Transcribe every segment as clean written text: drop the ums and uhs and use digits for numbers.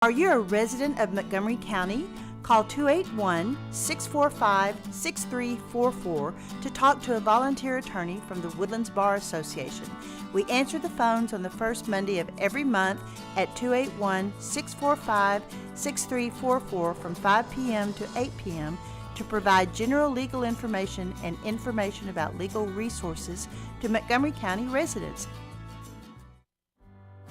Are you a resident of Montgomery County? Call 281-645-6344 to talk to a volunteer attorney from the Woodlands Bar Association. We answer the phones on the first Monday of every month at 281-645-6344 from 5 p.m. to 8 p.m. to provide general legal information and information about legal resources to Montgomery County residents.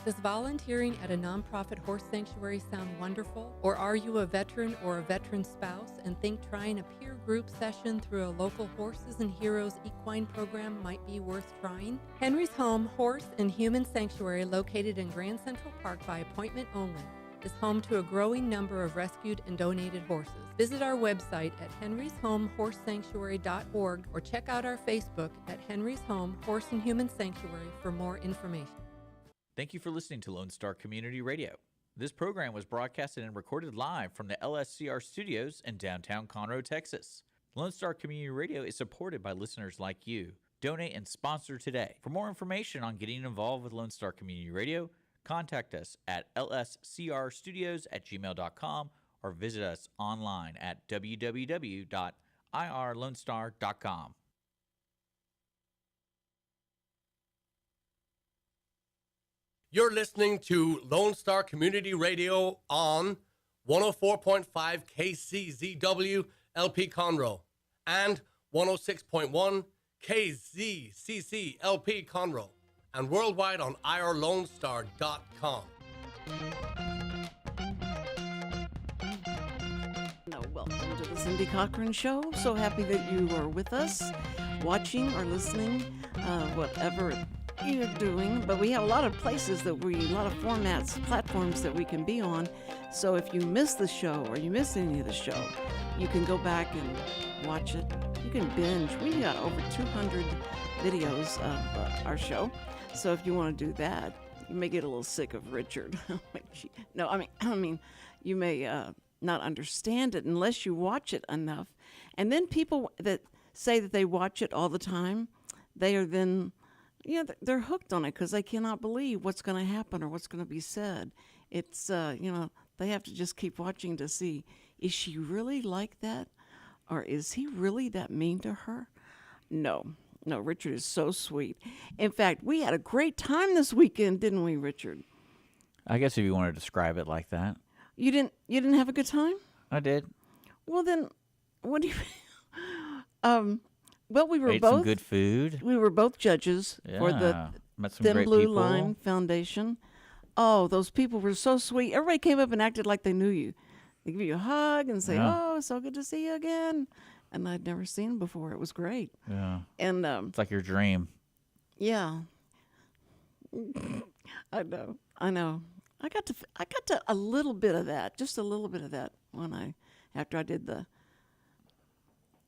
Does volunteering at a nonprofit horse sanctuary sound wonderful? Or are you a veteran or a veteran spouse and think trying a peer group session through a local Horses and Heroes equine program might be worth trying? Henry's Home Horse and Human Sanctuary, located in Grand Central Park by appointment only, is home to a growing number of rescued and donated horses. Visit our website at henryshomehorsesanctuary.org or check out our Facebook at Henry's Home Horse and Human Sanctuary for more information. Thank you for listening to Lone Star Community Radio. This program was broadcasted and recorded live from the LSCR studios in downtown Conroe, Texas. Lone Star Community Radio is supported by listeners like you. Donate and sponsor today. For more information on getting involved with Lone Star Community Radio, contact us at lscrstudios@gmail.com or visit us online at www.irlonestar.com. You're listening to Lone Star Community Radio on 104.5 KCZW LP Conroe and 106.1 KZCC LP Conroe and worldwide on irlonestar.com. Welcome to the Cindy Cochran Show. So happy that you are with us, watching or listening, whatever you're doing. But we have a lot of places a lot of formats, platforms that we can be on. So if you miss the show or you miss any of the show, you can go back and watch it. You can binge. We got over 200 videos of our show. So if you want to do that, you may get a little sick of Richard. No, I mean, you may not understand it unless you watch it enough. And then people that say that they watch it all the time, they are then, they're hooked on it because they cannot believe what's going to happen or what's going to be said. It's, they have to just keep watching to see, is she really like that? Or is he really that mean to her? No, Richard is so sweet. In fact, we had a great time this weekend, didn't we, Richard? I guess if you want to describe it like that. You didn't have a good time? I did. Well, then, what do you well, we were Ate both some good food. We were both judges for the Met some Thin great Blue people. Line Foundation. Oh, those people were so sweet. Everybody came up and acted like they knew you. They give you a hug and say, "Oh, so good to see you again." And I'd never seen him before. It was great. Yeah. And it's like your dream. Yeah. I know. I got to a little bit of that, just a little bit of that after I did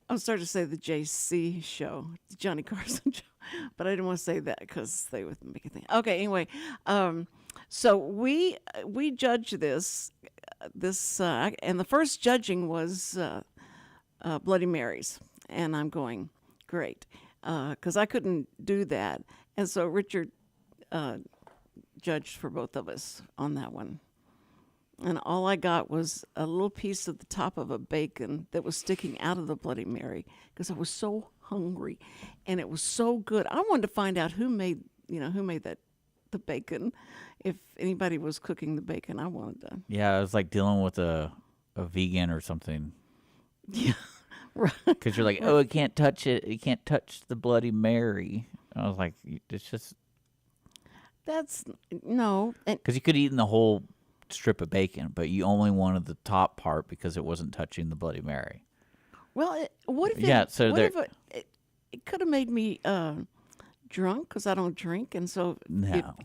I was starting to say the JC show, the Johnny Carson show, but I didn't want to say that because they would make a thing. Okay, anyway, so we judged this, and the first judging was Bloody Marys, and I'm going, great, because I couldn't do that, and so Richard judged for both of us on that one. And all I got was a little piece of the top of a bacon that was sticking out of the Bloody Mary because I was so hungry, and it was so good. I wanted to find out who made the bacon. If anybody was cooking the bacon, I wanted to. Yeah, it was like dealing with a vegan or something. Yeah, right. Because you're like, oh, I can't touch it. You can't touch the Bloody Mary. I was like, it's just. That's no. Because you could have eaten the whole strip of bacon, but you only wanted the top part because it wasn't touching the Bloody Mary. Well, what if it could have made me drunk because I don't drink, and so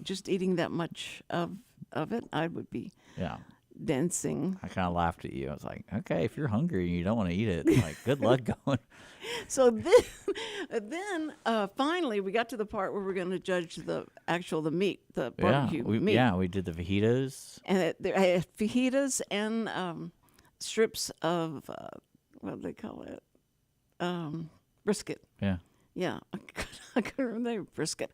just eating that much of it, I would be dancing. I kind of laughed at you. I was like, okay, if you're hungry and you don't want to eat it, like, good luck going. So then finally we got to the part where we're going to judge the meat, the barbecue meat. Yeah, we did the fajitas. And there had fajitas and strips of, what do they call it? Brisket. Yeah. Yeah, I couldn't remember brisket.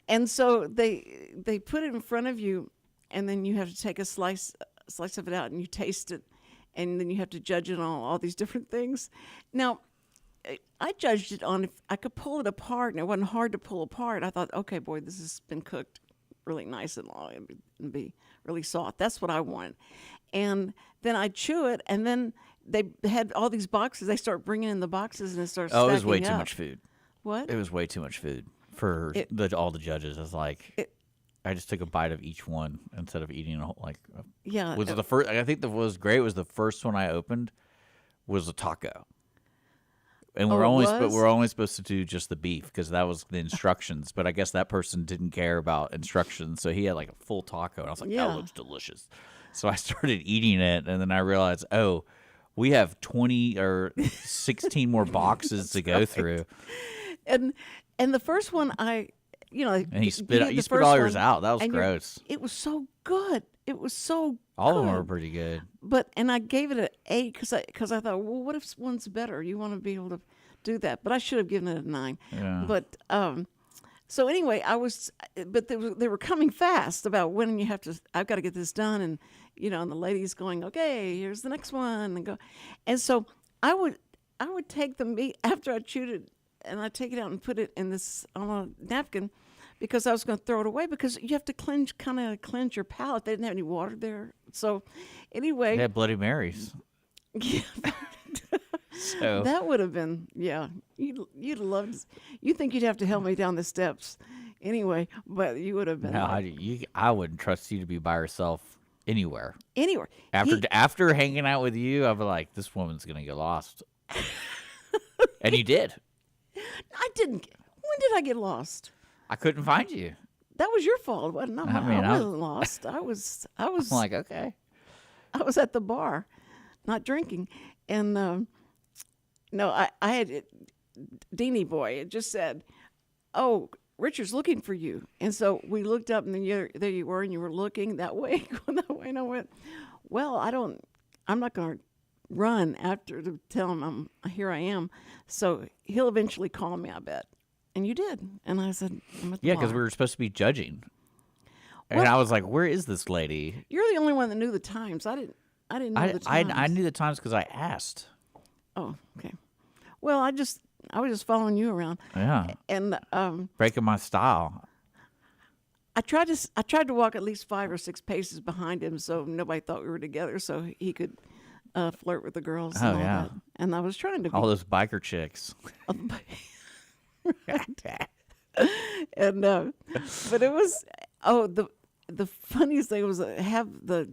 And so they put it in front of you, and then you have to take a slice slice of it out, and you taste it, and then you have to judge it on all these different things. Now, I judged it on if I could pull it apart, and it wasn't hard to pull apart. I thought, okay, boy, this has been cooked really nice and long and be really soft. That's what I wanted. And then I chew it, and then they had all these boxes. They start bringing in the boxes, and it starts Oh, it was way stacking too up. much food. What? It was way too much food for all the judges. I was like, I just took a bite of each one instead of eating a whole, Yeah. Was it the first? I think what was great was the first one I opened was a taco. And we're only supposed to do just the beef because that was the instructions. But I guess that person didn't care about instructions, so he had like a full taco, and I was like, Yeah. "That looks delicious." So I started eating it, and then I realized, oh, we have 20 or 16 more boxes to go through. And the first one, and you spit all yours out. That was gross. It was so good. It was so All good. of them were pretty good. And I gave it an 8 because I thought, well, what if one's better? You want to be able to do that. But I should have given it a 9. Yeah. But so anyway, they were coming fast about when I've got to get this done, and and the lady's going, okay, here's the next one, and so I would take the meat after I chewed it, and I take it out and put it in this on a napkin, because I was going to throw it away, because you have to cleanse your palate. They didn't have any water there, so anyway, They had Bloody Marys. yeah, So that would have been, yeah. You'd loved. You think you'd have to help me down the steps, anyway, but you would have been. no, like, I wouldn't trust you to be by herself anywhere. anywhere. After hanging out with you, I'd be like, this woman's gonna get lost. And you did. I didn't. When did I get lost? I couldn't find you. That was your fault. It wasn't mine. I mean, I wasn't lost. I was I'm like, okay. I was at the bar, not drinking, and no, I had Deanie boy. It just said, "Oh, Richard's looking for you," and so we looked up, and then there you were, and you were looking that way, going that way, and I went, "Well, I'm not going to run after to tell him here I am, so he'll eventually call me, I bet." And you did, and I said, "I'm at the Yeah, bar." because we were supposed to be judging, and Well, I was like, "Where is this lady?" You're the only one that knew the times. I didn't know the times. I knew the times because I asked. Oh, okay. Well, I was just following you around. Yeah, And breaking my style. I tried to walk at least 5 or 6 paces behind him, so nobody thought we were together, so he could flirt with the girls. Oh, and all yeah. that. And I was trying to be. All those biker chicks. And but it was the funniest thing was have the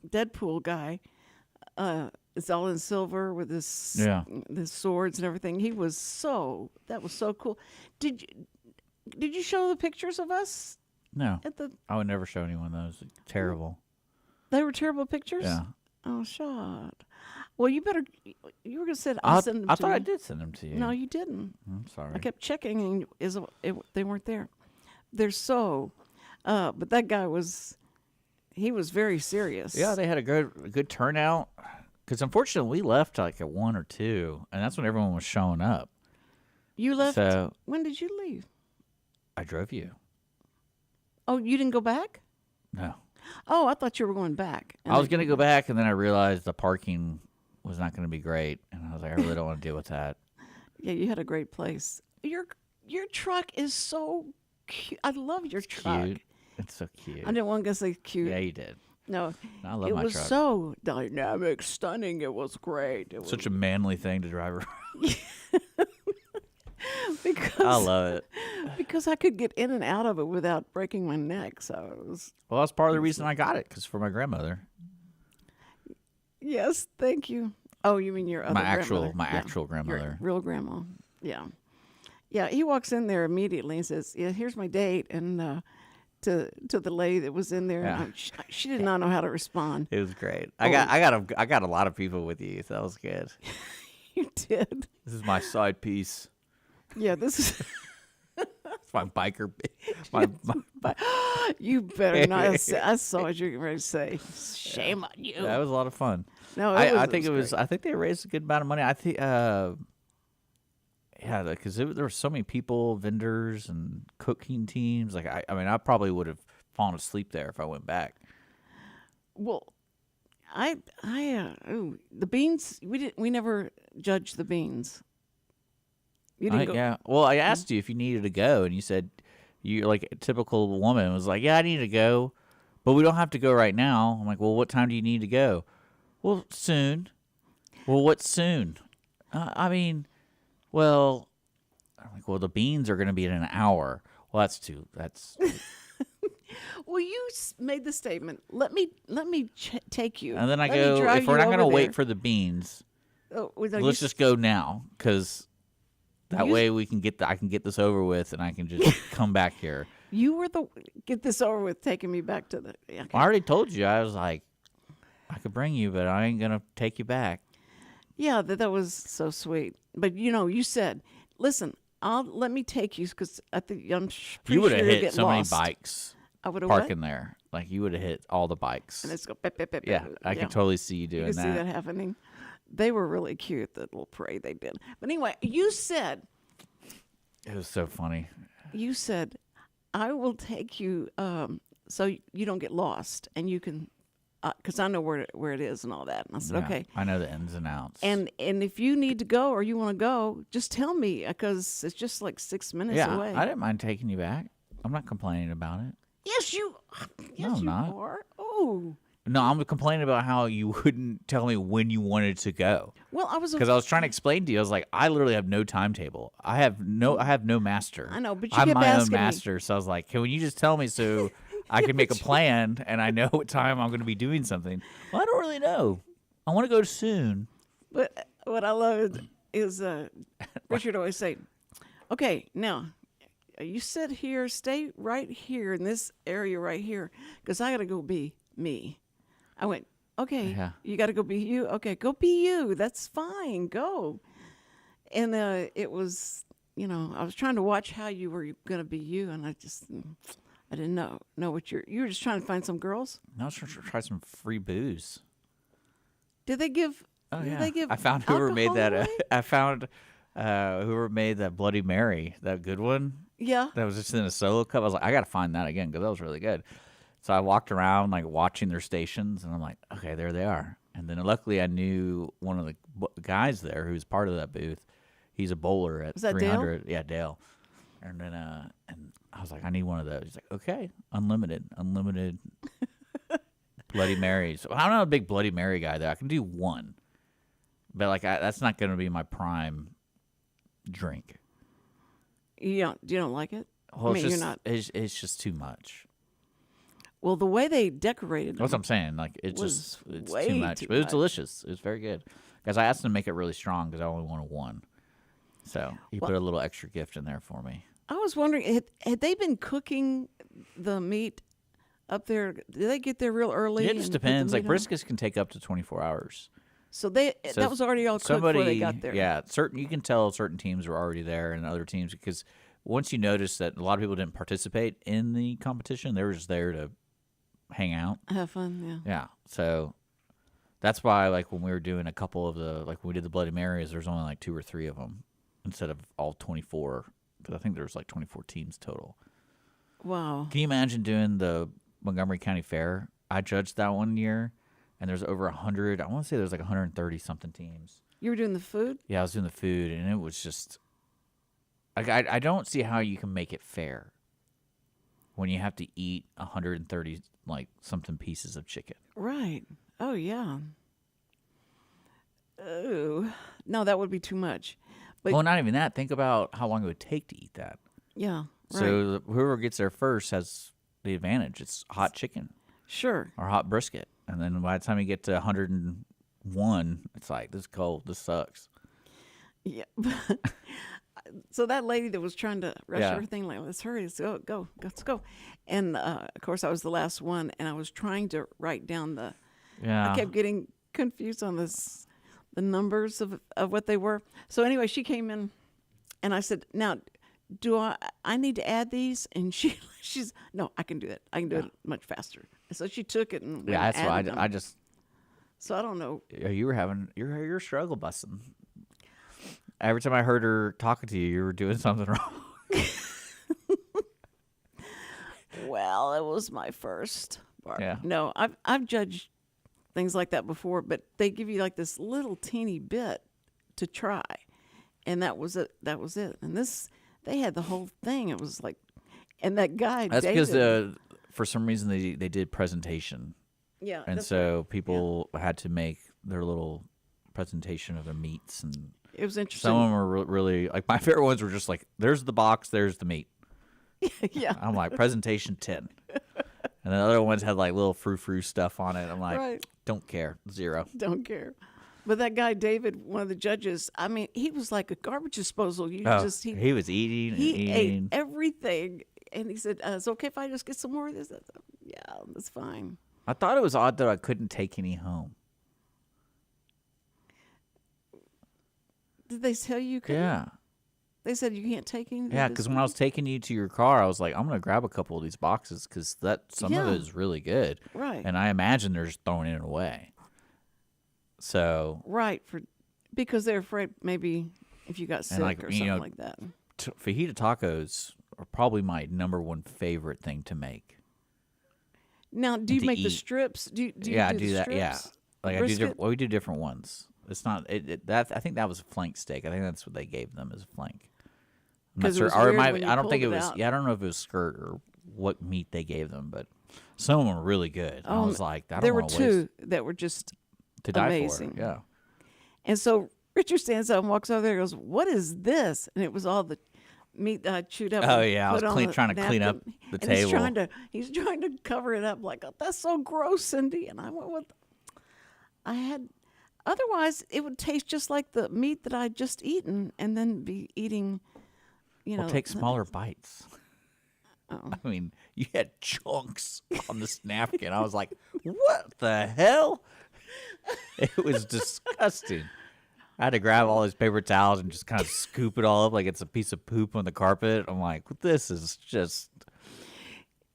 Deadpool guy. It's all in silver with this swords and everything. That was so cool. Did you show the pictures of us No, at the? I would never show anyone those. Terrible. They were terrible pictures. Yeah. Oh, shot. Well, you better. You were gonna say I I'll send them I to thought me. I did send them to you. No, you didn't. I'm sorry. I kept checking, and they weren't there. They're so. But that guy he was very serious. Yeah, they had a good turnout. Because unfortunately, we left like at 1 or 2, and that's when everyone was showing up. You left. So When did you leave? I drove you. Oh, you didn't go back? No, Oh, I thought you were going back. I was gonna go back, and then I realized the parking was not gonna be great, and I was like, I really don't want to deal with that. Yeah, you had a great place. Your truck is so cute. I love your truck. Cute. It's so cute. I didn't want to say cute. Yeah, you did. No, I love it my was truck. so dynamic, stunning. It was great. It Such a manly thing to drive around. because I love it. because I could get in and out of it without breaking my neck. So it was. Well, that's part of the reason I got it, because for my grandmother. Yes, thank you. Oh, you mean your other grandmother? My Yeah, actual your grandmother. real grandma. Yeah, yeah. He walks in there immediately and says, "Yeah, here's my date," and to the lady that was in there, Yeah. and she did not know how to respond. It was great. Oh. I got a lot of people with you, so that was good. You did. This is my side piece. Yeah, this is. It's my biker. My, But you better not. I saw what you were ready to say. Shame on you. that was a lot of fun. No, I think it was. great. I think they raised a good amount of money. I think. Yeah, because there were so many people, vendors, and cooking teams. Like I mean, I probably would have fallen asleep there if I went back. Well, The beans. We never judged the beans. You didn't go. Yeah. Well, I asked you if you needed to go, and you said you're like a typical woman was like, "Yeah, I need to go, but we don't have to go right now." I'm like, "Well, what time do you need to go?" Well, soon. Well, what soon? I mean, well, I'm like, well, the beans are going to be in an hour. Well, that's. Well, you made the statement. Let me take you. And then I Let me go, drive if we're you not going to over wait there. for the beans, Oh, well, no, let's just go now, because that way we can I can get this over with, and I can just come back here. You were get this over with, taking me back to the. Okay. I already told you. I was like, I could bring you, but I ain't going to take you back. Yeah, that was so sweet. But you said, "Listen, let me take you," because I think I'm pretty You would sure have you're hit getting so lost. many bikes I would have parking there. Like, you would have hit all the bikes. And it's go. Beep, beep, beep, Yeah, beep. I can totally see you You doing can see that happening. They were really cute. That little parade they did. But anyway, you said, It was so funny. "I will take you so you don't get lost, and you can, because I know where it is and all that." And I said, Yeah, "Okay." I know the ins and outs. And if you need to go or you want to go, just tell me, because it's just like 6 minutes yeah, away. I didn't mind taking you back. I'm not complaining about it. Yes, you. Yes, I'm you not. are. Oh, No, I'm complaining about how you wouldn't tell me when you wanted to go. well, I was Because I was trying to explain to you, I was like, I literally have no timetable. I have no master. I know, but you I'm kept my own asking me. master. So I was like, can you just tell me so I can make a plan and I know what time I'm going to be doing something? Well, I don't really know. I want to go soon. But what I love is Richard always say, "Okay, now you sit here, stay right here in this area right here, because I got to go be me." I went, "Okay, Yeah. you got to go be you. Okay, go be you. That's fine. Go." And it was, I was trying to watch how you were going to be you, and I didn't know what you were just trying to find some girls. I was trying to try some free booze. Did they give? Oh, did yeah. they give I found whoever made alcohol that. away? I found whoever made that Bloody Mary, that good one. Yeah. That was just in a solo cup. I was like, I got to find that again because that was really good. So I walked around like watching their stations, and I'm like, okay, there they are. And then luckily I knew one of the guys there who's part of that booth. He's a bowler at Was that Dale? 300. Yeah, Dale. And then and I was like, I need one of those. He's like, okay, unlimited Bloody Marys. Well, I'm not a big Bloody Mary guy though. I can do one, but like that's not going to be my prime drink. You don't like it? Well, I mean, it's you're just, not. It's just too much. Well, the way they decorated That's what them, I'm saying. Like it's was it's way too much, too but it was much. delicious. It was very good. Because I asked them to make it really strong because I only wanted one. So he put a little extra gift in there for me. I was wondering, had they been cooking the meat up there? Did they get there real early? It and just put the depends. Like meat on? briskets can take up to 24 hours. So So that was already all cooked before they got there. Yeah, you can tell certain teams were already there and other teams because once you notice that a lot of people didn't participate in the competition, they were just there to hang out. Have fun, yeah. Yeah, so that's why like when we were doing a couple of the like when we did the Bloody Marys, there's only like 2 or 3 of them instead of all 24. Because I think there was like 24 teams total. Wow. Can you imagine doing the Montgomery County Fair? I judged that one year, and there's over 100. I want to say there's like 130 something teams. You were doing the food? Yeah, I was doing the food, and it was just. I don't see how you can make it fair when you have to eat 130 like something pieces of chicken. Right. Oh, yeah. Oh, no, that would be too much. But Well, not even that. Think about how long it would take to eat that. yeah, right. So whoever gets there first has the advantage. It's hot chicken Sure. or hot brisket, and then by the time you get to 101, it's like this is cold. This sucks. Yeah. So that lady that was trying to rush Yeah. everything, like, let's hurry, let's go. And of course, I was the last one, and I was trying to write down Yeah. I kept getting confused on the numbers of what they were. So anyway, she came in, and I said, "Now, do I need to add these?" And she's, "No, I can do it. I can do it much faster." And so she took it and went Yeah, that's and why added them. I just. So I don't know. You were having you're struggle busting. Every time I heard her talking to you, you were doing something wrong. Well, it was my first bar. Yeah. No, I've judged things like that before, but they give you like this little teeny bit to try, and that was it. And this, they had the whole thing. It was like, and that guy. That's David, because for some reason they did presentation, yeah, and that's so right. people had to make their little presentation of their meats, and It was interesting. some of them were really like my favorite ones were just like, there's the box, there's the meat. Yeah, I'm like, presentation 10. And the other ones had like little frou-frou stuff on it. I'm like, Right. don't care, 0. don't care. But that guy David, one of the judges, I mean, he was like a garbage disposal. He was eating and he eating. ate everything, and he said, "It's okay if I just get some more of this." I thought, yeah, that's fine. I thought it was odd that I couldn't take any home. Did they tell you? Couldn't? Yeah. They said you can't take any. Yeah, because when I was taking you to your car, I was like, I'm going to grab a couple of these boxes because some of Yeah. it is really good. Right. And I imagine they're just throwing it away. So, Right, because they're afraid maybe if you got sick like, or you something know, like that. fajita tacos are probably my number one favorite thing to make. Now, do you to make the eat. strips? Do you Yeah, I do do the that. Yeah. strips? Like Brisket? we do different ones. It's not that I think that was a flank steak. I think that's what they gave them as a flank. I'm not 'Cause it sure. was Or weird might, when you I don't think it pulled it was. out. Yeah, I don't know if it was skirt or what meat they gave them, but some of them were really good. I was like, I don't there were want to two waste that were just to die amazing. for. Yeah. And so Richard stands up and walks over there and goes, "What is this?" And it was all the meat that I chewed up. Oh, and yeah, I was put on the trying to clean up napkin. the And table. He's trying to cover it up like, "Oh, that's so gross, Cindy." And I went with, otherwise it would taste just like the meat that I'd just eaten and then be eating, Well, take smaller bites. I mean, you had chunks on this napkin. I was like, what the hell? It was disgusting. I had to grab all these paper towels and just kind of scoop it all up like it's a piece of poop on the carpet. I'm like, this is just.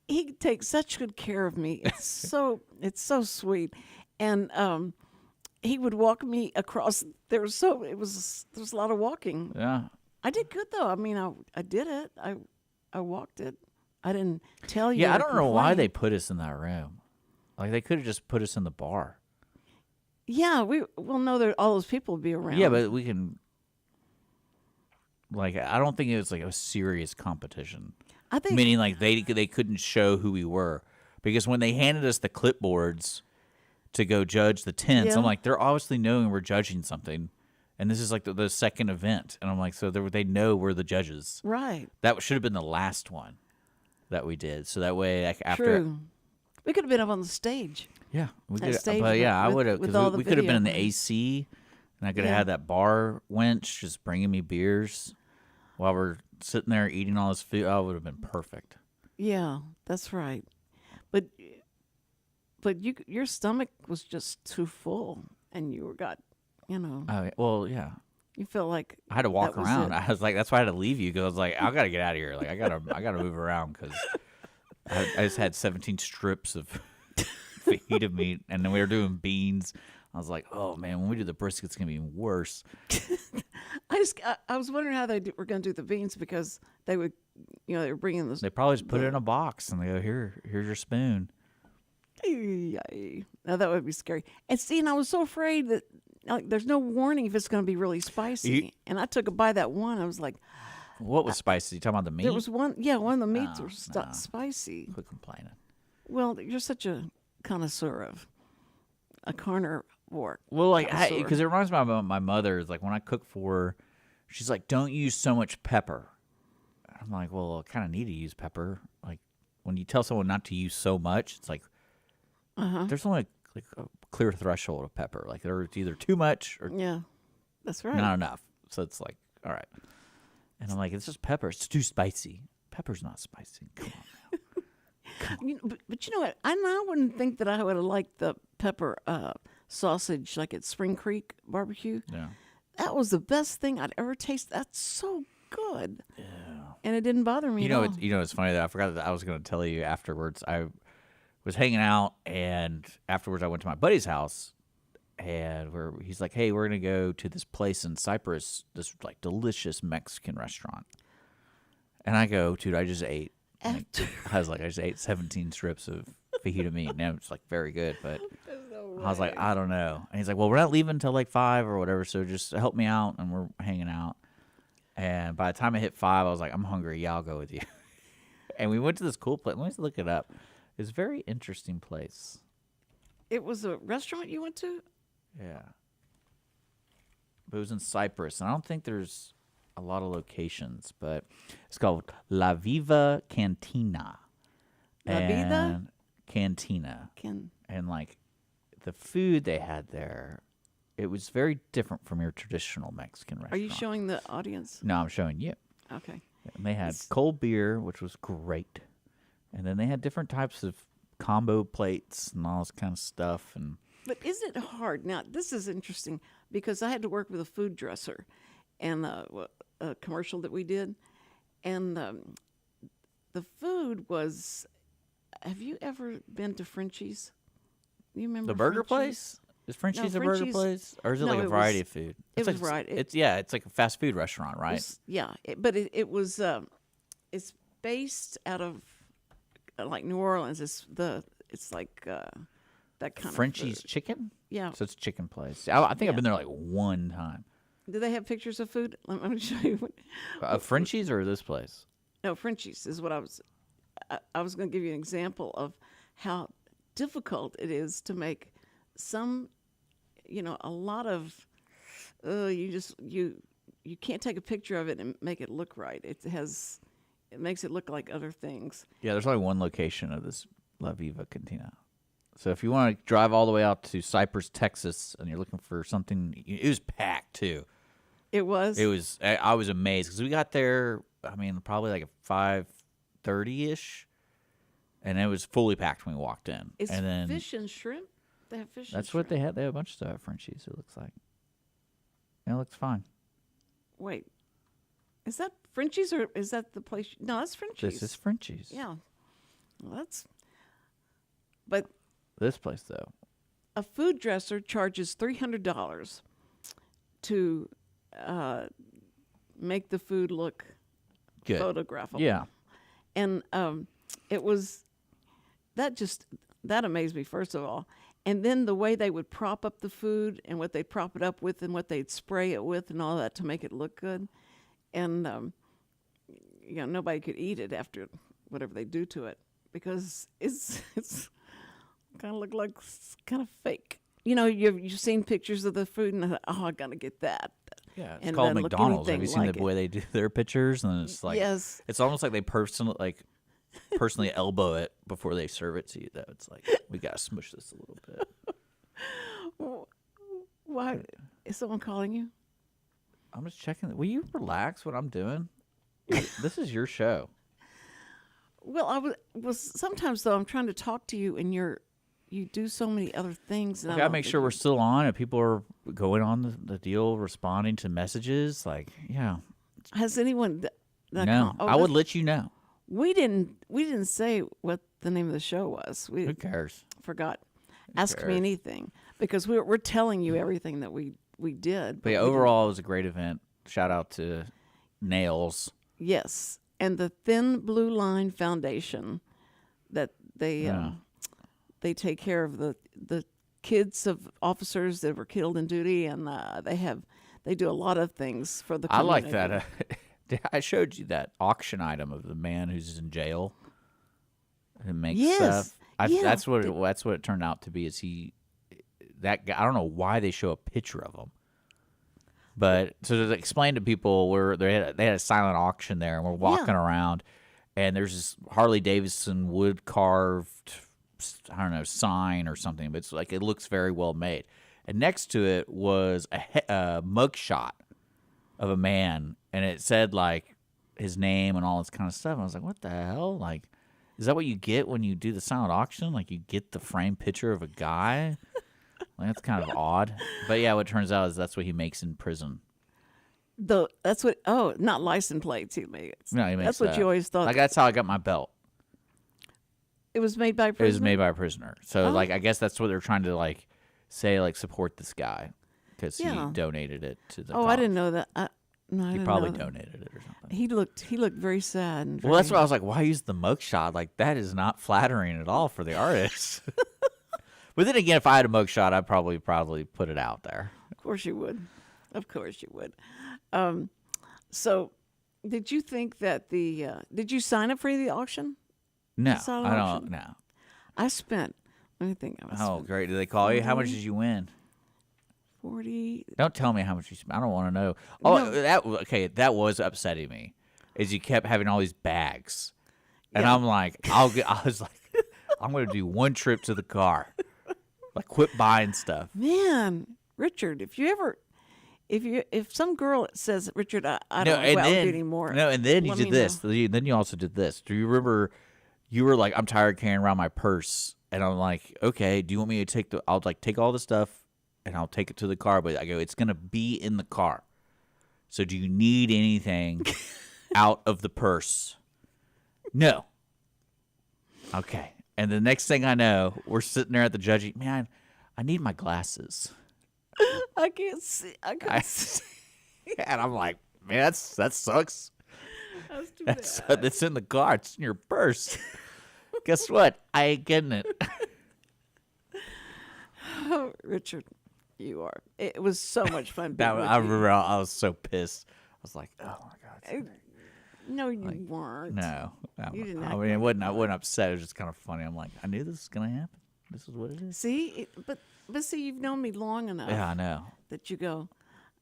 He takes such good care of me. It's so sweet. And he would walk me across there was a lot of walking. Yeah. I did good though. I mean, I did it. I walked it. I didn't tell you. Yeah, I or don't know why complain. they put us in that room. Like, they could have just put us in the bar. Yeah, we'll know that all those people will be around. Yeah, but we can. Like, I don't think it was like a serious competition. I think Meaning, like, they couldn't show who we were. Because when they handed us the clipboards to go judge the tents, Yeah. I'm like, they're obviously knowing we're judging something. And this is like the second event. And I'm like, so they know we're the judges. right. That should have been the last one that we did. So that way, like, after. True. We could have been up on the stage. Yeah. We That could, stage but yeah, I with- would have. with Because all we the could have been in the video. AC. And I could have Yeah. had that bar wench just bringing me beers while we're sitting there eating all this food. Oh, it would have been perfect. Yeah, that's right. But your stomach was just too full, and you got, Oh, well, yeah. you felt like I had to walk that was around. it. I was like, that's why I had to leave you because I was like, I gotta get out of here. Like, I gotta move around because I just had 17 strips of fajita meat, and then we were doing beans. I was like, oh man, when we do the brisket, it's gonna be even worse. I was wondering how they were going to do the beans because they would, they were bringing this. They probably just put it in a box and they go, here's your spoon. Now that would be scary. And see, and I was so afraid that there's no warning if it's going to be really spicy. And I took a bite of that one. I was like, What was spicy? You talking about the meat? there was one. Yeah, one of the meats No, was no. spicy. Quit complaining. Well, you're such a connoisseur of a carnivore. Well, like, connoisseur. because it reminds me of my mother. Is like when I cook for her, she's like, "Don't use so much pepper." I'm like, "Well, I kind of need to use pepper." Like when you tell someone not to use so much, it's like there's only like a clear threshold of pepper. Like there's either too much or Yeah, that's right. not enough. So it's like, all right. And I'm like, it's just pepper. It's too spicy. Pepper's not spicy. Come on now. But you know what? I wouldn't think that I would have liked the pepper sausage like at Spring Creek Barbecue. Yeah. That was the best thing I'd ever tasted. That's so good. Yeah. And it didn't bother me You at know, all. it's funny that I forgot that I was going to tell you afterwards. I was hanging out, and afterwards I went to my buddy's house, and he's like, "Hey, we're going to go to this place in Cyprus, this like delicious Mexican restaurant." And I go, "Dude, I just ate." I was like, I just ate 17 strips of fajita meat. Now it's like very good, but I was like, I don't know. And he's like, well, we're not leaving until like 5 or whatever, so just help me out, and we're hanging out. And by the time I hit 5, I was like, I'm hungry. Yeah, I'll go with you. And we went to this cool place. Let me look it up. It's a very interesting place. It was a restaurant you went to? Yeah. But it was in Cyprus. And I don't think there's a lot of locations, but it's called La Viva Cantina. La Vida? Cantina. And like the food they had there, it was very different from your traditional Mexican restaurant. Are you showing the audience? No, I'm showing you. Okay. And they had cold beer, which was great. And then they had different types of combo plates and all this kind of stuff. But is it hard? Now, this is interesting because I had to work with a food dresser and a commercial that we did. And the food was, have you ever been to Frenchie's? You remember the burger Frenchie's? place? Is Frenchie's No, a burger Frenchie's- place? Or is it no, like a it variety was- of food? it It's was like, variety. It's like a fast food restaurant, right? But it was, it's based out of like New Orleans. It's like that kind Frenchie's of food. Chicken? Yeah. So it's a chicken place. I think Yeah. I've been there like one time. Do they have pictures of food? Let me show you. Frenchie's or this place? No, Frenchie's is what I was going to give you an example of how difficult it is to make some, a lot of, you can't take a picture of it and make it look right. It makes it look like other things. Yeah, there's only one location of this La Viva Cantina. So if you want to drive all the way out to Cypress, Texas, and you're looking for something, it was packed too. It was? It was. I was amazed because we got there, probably like at 5:30-ish, and it was fully packed when we walked in. It's and then fish and shrimp? They have fish and that's shrimp. what they had. They had a bunch of stuff at Frenchie's, it looks like. And it looks fine. Wait. Is that Frenchie's or is that the place? No, that's Frenchie's. This is Frenchie's. Yeah. Well, but This place, though. a food dresser charges $300 to make the food look Good. photographable. Yeah. And it was that amazed me, first of all. And then the way they would prop up the food and what they'd prop it up with and what they'd spray it with and all that to make it look good. And nobody could eat it after whatever they do to it because it's kind of look like kind of fake. You've seen pictures of the food and I thought, I gotta get that. Yeah, it's And called doesn't look McDonald's. Have anything you seen like the it. way they do their pictures? And it's like, Yes. it's almost like they personally elbow it before they serve it to you. Though it's like, we gotta smush this a little bit. Why is someone calling you? I'm just checking. Will you relax what I'm doing? This is your show. Well, I was sometimes though I'm trying to talk to you and you do so many other things. And I gotta make sure we're still on. If people are going on the deal, responding to messages, like, yeah. Has anyone? No, I would let you know. We didn't say what the name of the show was. We Who cares? forgot. Ask cares? me anything because we're telling you everything that we did. But yeah, we didn't- overall, it was a great event. Shout out to Nails. yes, and the Thin Blue Line Foundation that they take care of the kids of officers that were killed in duty, and they do a lot of things for the I community. like that. I showed you that auction item of the man who's in jail and makes Yes. stuff. Yeah. That's what it turned out to be. Is that guy? I don't know why they show a picture of him, but to explain to people, they had a silent auction there, and we're walking around, and there's this Harley Davidson wood carved, I don't know, sign or something, but it's like it looks very well made. And next to it was a mugshot of a man, and it said like his name and all this kind of stuff. And I was like, what the hell? Like, is that what you get when you do the silent auction? Like, you get the framed picture of a guy? Like, that's kind of odd. But yeah, what turns out is that's what he makes in prison. That's what. Oh, not license plates. He makes. No, he makes That's what that. you always thought. Like, that's how I got my belt. It was made by a It was prisoner? made by a prisoner. So, Oh. like, I guess that's what they're trying to, like, say, like, support this guy. Because Yeah. he donated it to the Oh, I cops. didn't know that. No, I He didn't probably know that. donated it or something. He looked very sad. And Well, that's very- why I was like, why use the mugshot? Like, that is not flattering at all for the artist. But then again, if I had a mugshot, I'd probably put it out there. Of course you would. Of course you would. So, did you think that did you sign up for the auction? No, The silent I auction? don't. No. I spent. Let me think. I Oh, spent great! Did they call you? How much 40. did you win? 40. Don't tell me how much you spent. I don't want to know. Oh, No. that was upsetting me. Is you kept having all these bags, and Yeah. I'm like, I was like, I'm going to do one trip to the car. Like, quit buying stuff. Man, Richard, if some girl says, Richard, I No, don't and go out with then you anymore. no, and then you let did me this. know. Then you also did this. Do you remember? You were like, I'm tired of carrying around my purse, and I'm like, okay. Do you want me to take I'll like take all the stuff, and I'll take it to the car. But I go, it's gonna be in the car. So do you need anything out of the purse? No. Okay. And the next thing I know, we're sitting there at the judge. Man, I need my glasses. I can't see. I can't see. And I'm like, man, that sucks. That's too bad. That's in the car. It's in your purse. Guess what? I ain't getting it. Oh, Richard, you are. It was so much fun. being That, with I you. remember I was so pissed. I was like, oh my god. No, you weren't. No. You didn't I act mean, I wasn't upset. It was just kind of funny. I'm like, I knew this was gonna happen. This is what it is. See, but see, you've known me long enough Yeah, I know. that you go,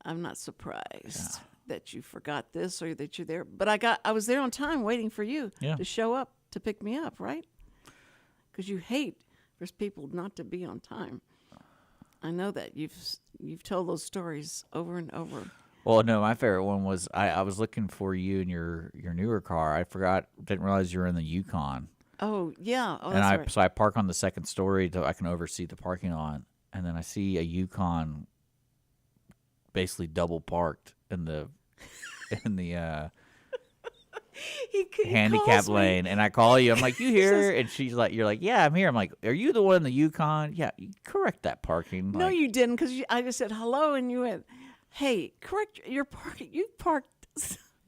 I'm not surprised that you forgot this or that you're there. But I was there on time waiting for you Yeah. to show up to pick me up, right? Because you hate for people not to be on time. I know that you've told those stories over and over. Well, no, my favorite one was I was looking for you in your newer car. I didn't realize you were in the Yukon. Oh yeah, And that's right. so I park on the second story so I can oversee the parking lot, and then I see a Yukon basically double parked in the He handicap calls me. lane, and I call you. I'm like, you here? And she's like, you're like, yeah, I'm here. I'm like, are you the one in the Yukon? Yeah, you correct that parking. No, Like, you didn't, because I just said hello, and you went, "Hey, correct your parking. You parked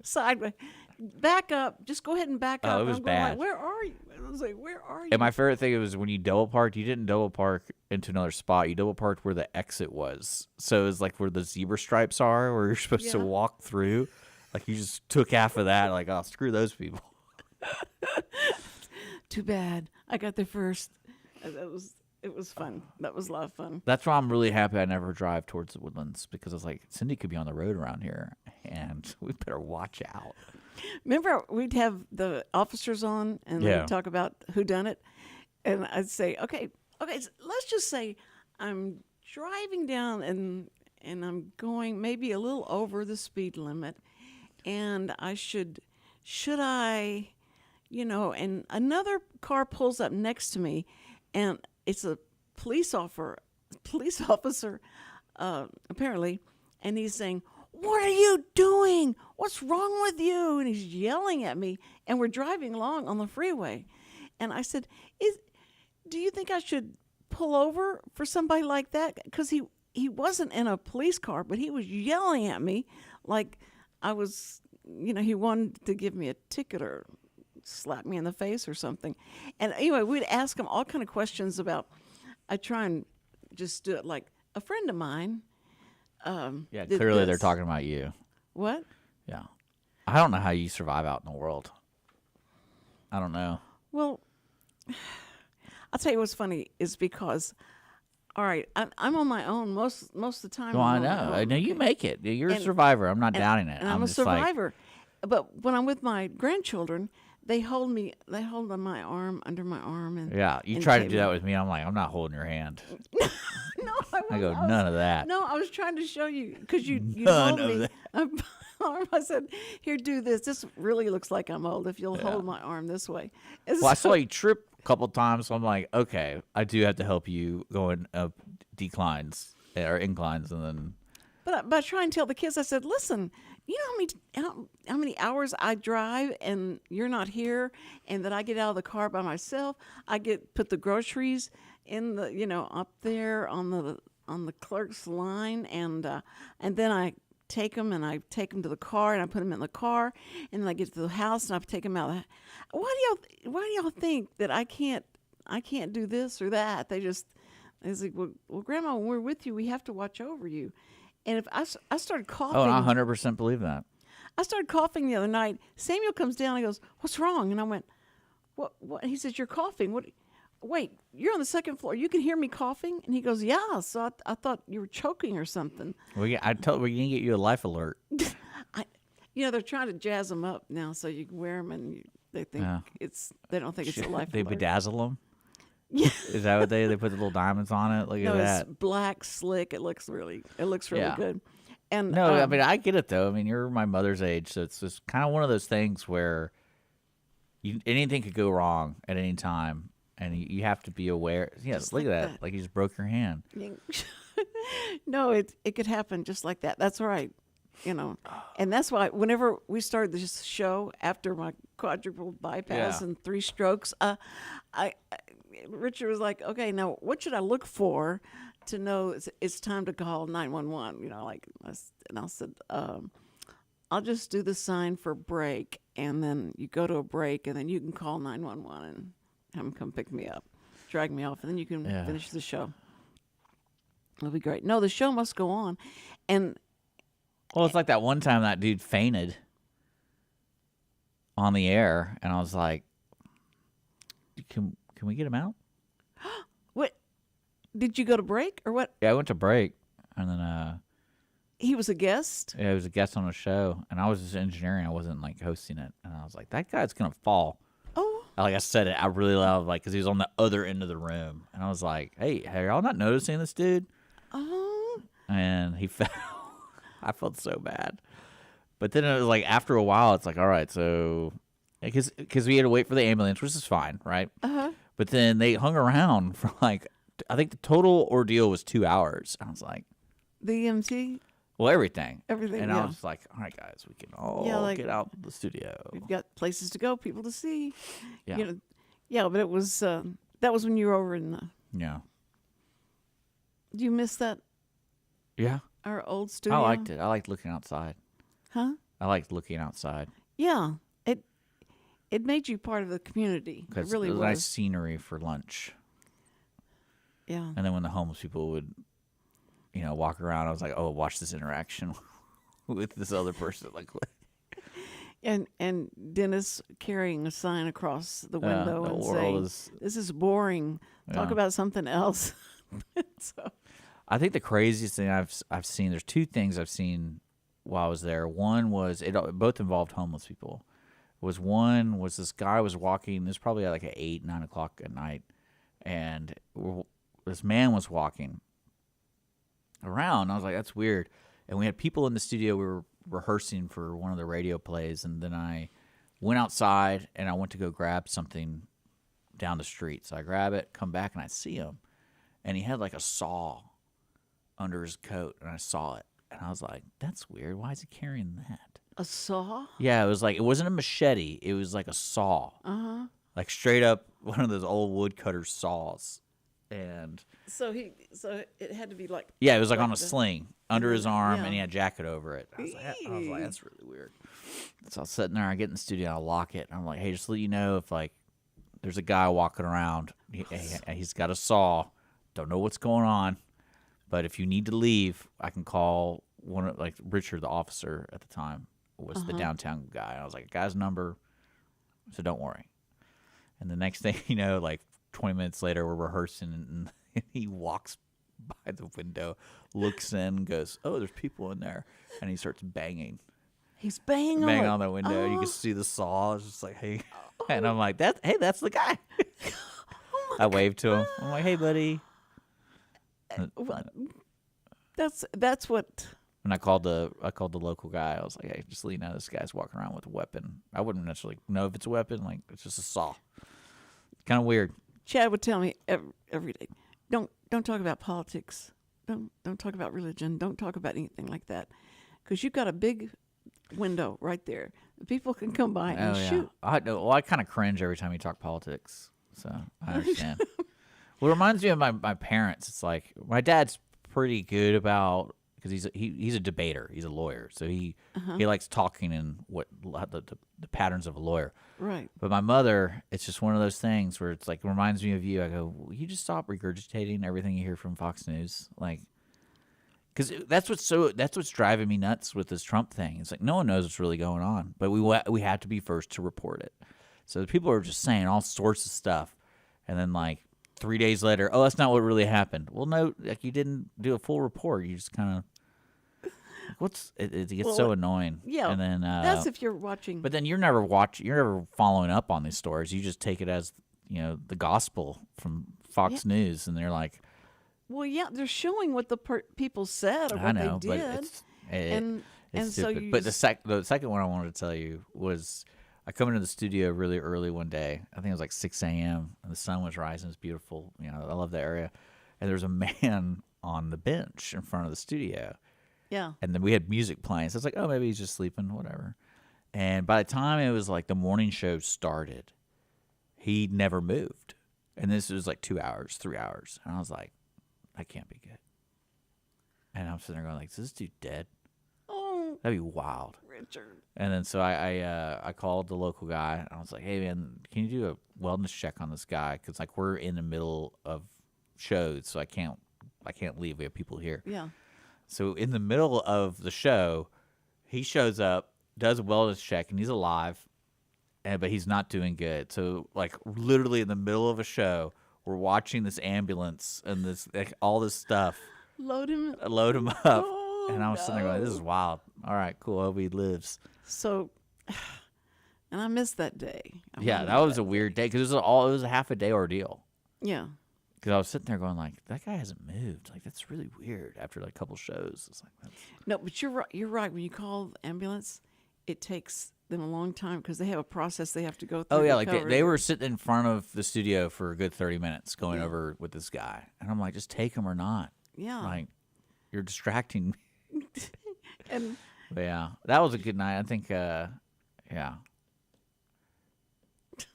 sideways. Back up. Just go ahead and back Oh, up." it was I'm going like, bad. where are you? I was like, "Where are you?" And my favorite thing was when you double parked. You didn't double park into another spot. You double parked where the exit was. So it was like where the zebra stripes are, where you're supposed to Yeah. walk through. Like you just took half of that. Like, oh, screw those people. Too bad. I got there first. It was fun. That was a lot of fun. That's why I'm really happy I never drive towards the Woodlands, because I was like, Cindy could be on the road around here, and we better watch out. Remember, we'd have the officers on, and Yeah. they'd talk about who done it, and I'd say, okay, so let's just say I'm driving down and I'm going maybe a little over the speed limit, and I should I, and another car pulls up next to me, and it's a police officer, apparently, and he's saying, "What are you doing? What's wrong with you?" And he's yelling at me, and we're driving along on the freeway. And I said, do you think I should pull over for somebody like that? Because he wasn't in a police car, but he was yelling at me like I was, he wanted to give me a ticket or slap me in the face or something. And anyway, we'd ask him all kind of questions about, I try and just do it like a friend of mine. Yeah, did clearly they're this. talking about you. What? Yeah. I don't know how you survive out in the world. I don't know. Well, I'll tell you what's funny is because, all right, I'm on my own most of the time. Well, I I'm on my know. own, I know you okay? make it. You're a And- survivor. I'm not doubting it. And I'm a just like, survivor. But when I'm with my grandchildren, they hold on my arm, under my arm, and yeah, you and try to take do me- that with me. I'm like, I'm not holding your hand. No, I go, was- none of that. No, I was trying to show you because you None hold of me. I said, "Here, do this. This really looks like I'm old if you'll Yeah. hold my arm this way." And Well, I so- saw you trip a couple times, so I'm like, okay, I do have to help you going up declines or inclines, and then But I try and tell the kids, I said, listen, you know how many hours I drive and you're not here, and that I get out of the car by myself. I put the groceries in the up there on the clerk's line, and then I take them to the car, and I put them in the car, and then I get to the house and I take them out. Why do y'all think that I can't do this or that? He's like, well, Grandma, when we're with you, we have to watch over you. And if I started coughing. Oh, I 100% believe that. I started coughing the other night. Samuel comes down and goes, "What's wrong?" And I went, "What? What?" He says, "You're coughing. What? Wait, you're on the second floor. You can hear me coughing?" And he goes, "Yeah." So I thought you were choking or something. We're going to get you a life alert. They're trying to jazz them up now so you can wear them, and they think they don't think it's a life They alert. bedazzle them? Yeah. Is that what they put the little diamonds on it? Look No, at that. it's black, slick. It looks really Yeah. good. And No, I mean, I get it, though. I mean, you're my mother's age, so it's just kind of one of those things where anything could go wrong at any time, and you have to be aware. Yeah, Just look like at that. that. Like you just broke your hand. No, it could happen just like that. That's right. And that's why whenever we started this show after my quadruple bypass and 3 strokes, Richard was like, "Okay, now what should I look for to know it's time to call 911?" And I said, "I'll just do the sign for break, and then you go to a break, and then you can call 911 and have them come pick me up, drag me off, and then you can finish the show. It'll be great." No, the show must go on, and. Well, it's like that one time that dude fainted on the air, and I was like, "Can we get him out?" What? Did you go to break or what? Yeah, I went to break, and then He was a guest? yeah, he was a guest on a show, and I was just engineering. I wasn't like hosting it, and I was like, "That guy's gonna fall." Oh. Like I said it, I really loud, like, because he was on the other end of the room, and I was like, "Hey, are y'all not noticing this dude?" Oh. And he fell. I felt so bad. But then it was like after a while, it's like, all right, so because we had to wait for the ambulance, which is fine, right? Uh-huh. But then they hung around for like, I think the total ordeal was 2 hours. I was like, The EMT? well, everything. Everything, And yeah. I was like, all right, guys, we can all like, get out of the studio. We've got places to go, people to see. Yeah. But it was, that was when you were over in, Yeah. do you miss that, Yeah. our old studio? I liked it. I liked looking outside. Huh? I liked looking outside. Yeah. It made you part of the community. It Because really it was was. nice scenery for lunch. Yeah. And then when the homeless people would, walk around, I was like, oh, watch this interaction with this other person. Like, And Dennis carrying a sign across the window the and world saying, is- "This is boring. Talk Yeah. about something else." So, I think the craziest thing I've seen, there's 2 things I've seen while I was there. One was, both involved homeless people. One was this guy was walking, this was probably at like at 8, 9 o'clock at night, and this man was walking around. I was like, that's weird. And we had people in the studio. We were rehearsing for one of the radio plays, and then I went outside and I went to go grab something down the street. So I grab it, come back, and I see him, and he had like a saw under his coat, and I saw it, and I was like, that's weird. Why is he carrying that? a saw? Yeah, it was like, it wasn't a machete. It was like a saw. Uh-huh. Like straight up one of those old woodcutter saws. And So it had to be like, yeah, it was like on a the- sling under his arm, yeah. and he had a jacket over it. I was like, that's really weird. So I was sitting there, I get in the studio, I lock it, and I'm like, hey, just to let you know, if like there's a guy walking around, he's got a saw, don't know what's going on, but if you need to leave, I can call Richard, the officer at the time, was the downtown guy. I was like, guy's number, so don't worry. And the next thing you know, like 20 minutes later, we're rehearsing, and he walks by the window, looks in, goes, oh, there's people in there, and he starts banging he's banging on the window. And you can see the saw. It's just like, hey. And I'm like, that's the guy. I waved to him. I'm like, hey, buddy. That's what. And I called the local guy. I was like, hey, just so you know, this guy's walking around with a weapon. I wouldn't necessarily know if it's a weapon. Like, it's just a saw. Kind of weird. Chad would tell me every day, don't talk about politics. Don't talk about religion. Don't talk about anything like that, because you've got a big window right there. People can come by and shoot. I kind of cringe every time you talk politics, so I understand. Well, it reminds me of my parents. It's like my dad's pretty good about, because he's a debater. He's a lawyer, so he likes talking and the patterns of a lawyer. Right. But my mother, it's just one of those things where it's like reminds me of you. I go, will you just stop regurgitating everything you hear from Fox News, like. Because that's what's driving me nuts with this Trump thing. It's like no one knows what's really going on, but we had to be first to report it. So the people are just saying all sorts of stuff, and then like 3 days later, oh, that's not what really happened. Well, no, like you didn't do a full report. You just kind of it gets so annoying. Yeah, and then that's if you're watching. But then you're never following up on these stories. You just take it as the gospel from Fox News, and they're like. Well, yeah, they're showing what the people said or what they did, it's so stupid. But the second one I wanted to tell you was I come into the studio really early one day. I think it was like 6 a.m. and the sun was rising. It's beautiful. I love the area. And there's a man on the bench in front of the studio. Yeah. And then we had music playing. So it's like, oh, maybe he's just sleeping, whatever. And by the time it was like the morning show started, he never moved. And this was like 2 hours, 3 hours. And I was like, that can't be good. And I'm sitting there going like, is this dude dead? Oh, that'd be wild. Richard. And then so I called the local guy. And I was like, hey man, can you do a wellness check on this guy? Because like we're in the middle of shows, so I can't leave. We have people here. Yeah. So in the middle of the show, he shows up, does a wellness check, and he's alive, but he's not doing good. So like literally in the middle of a show. We're watching this ambulance and this all this stuff. Load him up. Oh, and I was sitting there going, this is wild. All right, cool. Hope he lives. So, and I missed that day. That was a weird day because it was a half a day ordeal. Yeah. Because I was sitting there going like, that guy hasn't moved. Like that's really weird after like a couple shows. It's like no, but you're right. You're right. When you call the ambulance, it takes them a long time because they have a process they have to go through. Oh yeah, like they were sitting in front of the studio for a good 30 minutes going over with this guy, and I'm like, just take him or not. Yeah, like you're distracting me. And but yeah, that was a good night. I think. And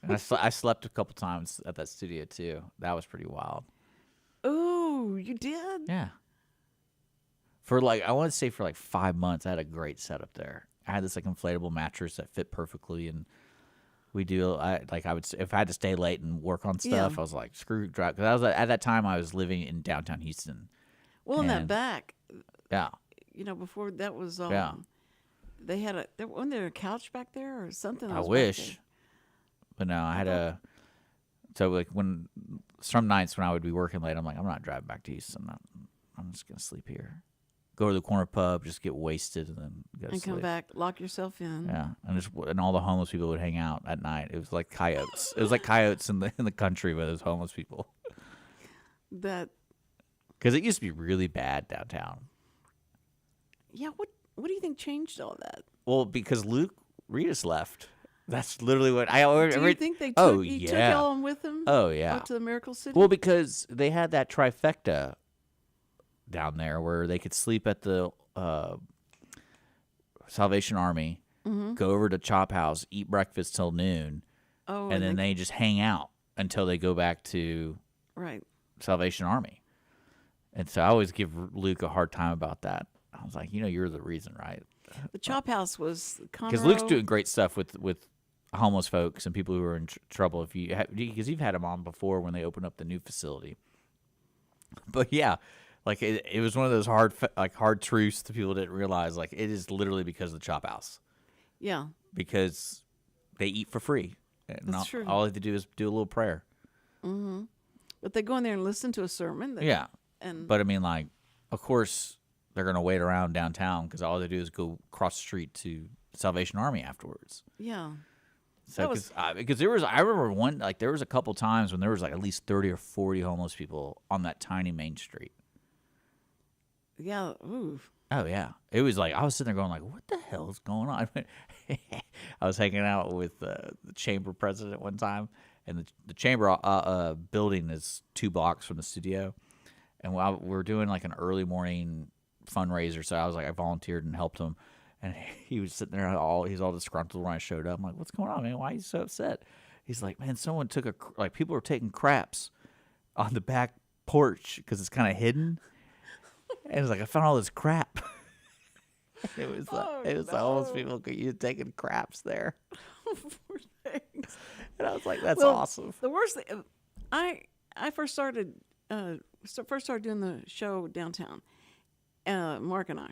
I slept a couple times at that studio too. That was pretty wild. Oh, you did? Yeah. For like, I want to say for like 5 months, I had a great setup there. I had this like inflatable mattress that fit perfectly, and we do. If I had to stay late and work on stuff, I was like, screw drive. Because at that time I was living in downtown Houston. Well, in that back, yeah, before that was they had wasn't there a couch back there or something? I wish, but no, I had a. So like some nights when I would be working late, I'm like, I'm not driving back to Houston. I'm just gonna sleep here. Go to the corner pub, just get wasted, and then go to sleep. Come back, lock yourself in. Yeah, and all the homeless people would hang out at night. It was like coyotes. It was like coyotes in the country with those homeless people. That because it used to be really bad downtown. Yeah, what do you think changed all that? Well, because Luke Reedus left. That's literally what I. Do you think they took? He took y'all with him? Oh yeah. Out to the Miracle City. Well, because they had that trifecta down there where they could sleep at the Salvation Army, go over to Chop House, eat breakfast till noon, and then they just hang out until they go back to Salvation Army. And so I always give Luke a hard time about that. I was like, you're the reason, right? The Chop House was because Luke's doing great stuff with homeless folks and people who are in trouble. Because you've had him on before when they opened up the new facility. But yeah. Like it was one of those hard truths that people didn't realize. Like it is literally because of the Chop House. Yeah. Because they eat for free. That's true. All they have to do is do a little prayer. Mm-hmm. But they go in there and listen to a sermon. But I mean, like, of course they're gonna wait around downtown because all they do is go cross the street to Salvation Army afterwards. Yeah. So because I remember there was a couple times when there was like at least 30 or 40 homeless people on that tiny main street. Yeah. Ooh. Oh yeah. It was like I was sitting there going like, "What the hell is going on?" I was hanging out with the chamber president one time, and the chamber building is 2 blocks from the studio, and we're doing like an early morning fundraiser. So I volunteered and helped him, and he was sitting there he's all disgruntled when I showed up. I'm like, "What's going on, man? Why are you so upset?" He's like, "Man, someone took people were taking craps on the back porch because it's kind of hidden." And it's like, I found all this crap. It was Oh, the homeless people you taking craps there, Poor things. and I was like, that's Well, awesome. The worst thing, I first started doing the show downtown, Mark and I,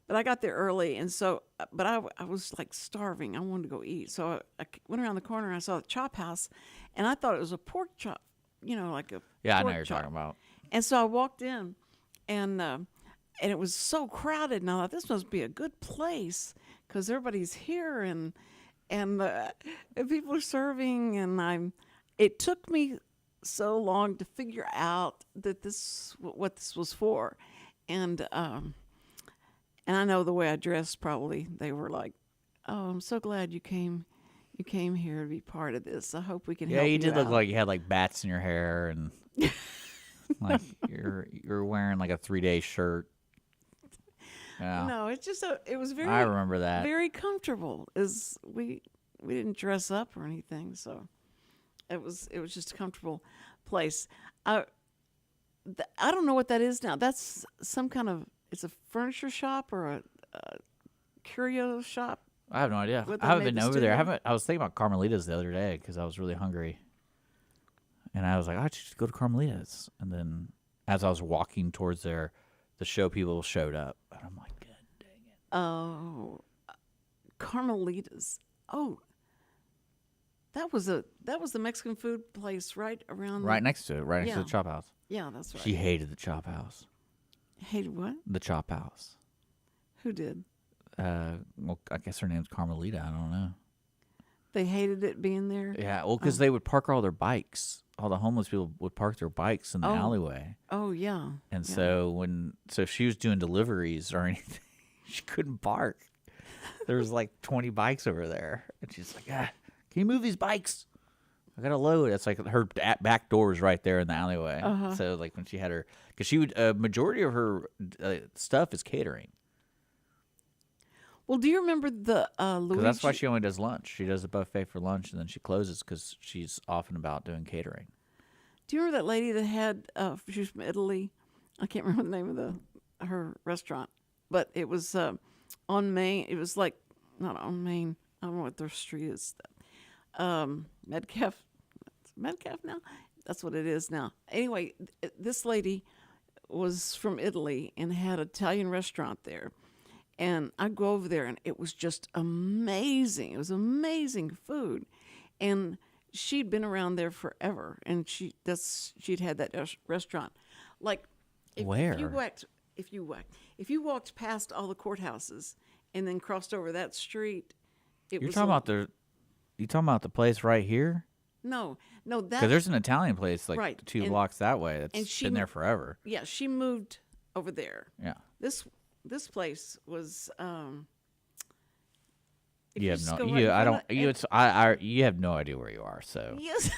but I got there early, and so but I was like starving. I wanted to go eat, so I went around the corner and I saw the chop house, and I thought it was a pork chop, like a Yeah, I know pork what you're chop. talking about. And so I walked in, and it was so crowded, and I thought this must be a good place because everybody's here and people are serving, and it took me so long to figure out that what this was for, and I know the way I dressed, probably they were like, "Oh, I'm so glad you came here to be part of this. I hope we can Yeah, help you you did look out." like you had like bats in your hair, and like you're wearing like a 3-day shirt. Yeah, No, it's just it was very. I remember that. Very comfortable. We didn't dress up or anything, so it was just a comfortable place. I don't know what that is now. That's some kind of, it's a furniture shop or a curio shop. I have no idea. What I they haven't made been the over there. studio? I was thinking about Carmelita's the other day because I was really hungry, and I was like, I should just go to Carmelita's. And then as I was walking towards there, the show people showed up, and I'm like, God dang it. Oh, Carmelita's. Oh, that was the Mexican food place right around. Right next to it, right next to Yeah. the chop house. Yeah, that's right. She hated the chop house. hated what? The chop house. Who did? Well, I guess her name's Carmelita. I don't know. They hated it being there. Yeah, well, because they would park all their bikes. All the homeless people would park their bikes in the alleyway. Oh yeah. And Yeah. so if she was doing deliveries or anything, she couldn't park. There was like 20 bikes over there, and she's like, can you move these bikes? I got to load. It's like her back door is right there in the alleyway. So like when she had her, because she would majority of her stuff is catering. Well, do you remember the Luigi? Because that's why she only does lunch. She does a buffet for lunch, and then she closes because she's often about doing catering. Do you remember that lady that had? She was from Italy. I can't remember the name of her restaurant, but it was on Main. It was like not on Main. I don't know what their street is. Metcalf now. That's what it is now. Anyway, this lady was from Italy and had an Italian restaurant there. And I'd go over there, and it was just amazing. It was amazing food, and she'd been around there forever. And she'd had that restaurant. Like, Where? If you walked past all the courthouses and then crossed over that street, You talking about the place right here? No, Because that there's an Italian place like Right, 2 and- blocks that way that's and she been there m- forever. yeah, she moved over there. Yeah. This place was if You just have go no. right in You I front don't. of- You it's I. You have no idea where you are. So Yes,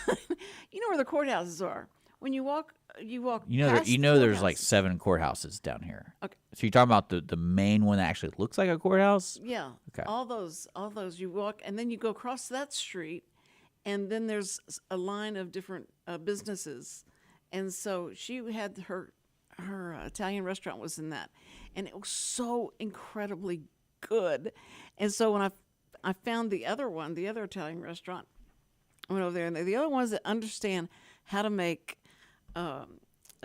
you know where the courthouses are. When you walk you know past there's the like courthouse. 7 courthouses down here. Okay. So you're talking about the main one that actually looks like a courthouse? Yeah. Okay. All those you walk, and then you go across that street, and then there's a line of different businesses, and so she had her Italian restaurant was in that, and it was so incredibly good. And so when I found the other Italian restaurant, I went over there, and the other ones that understand how to make a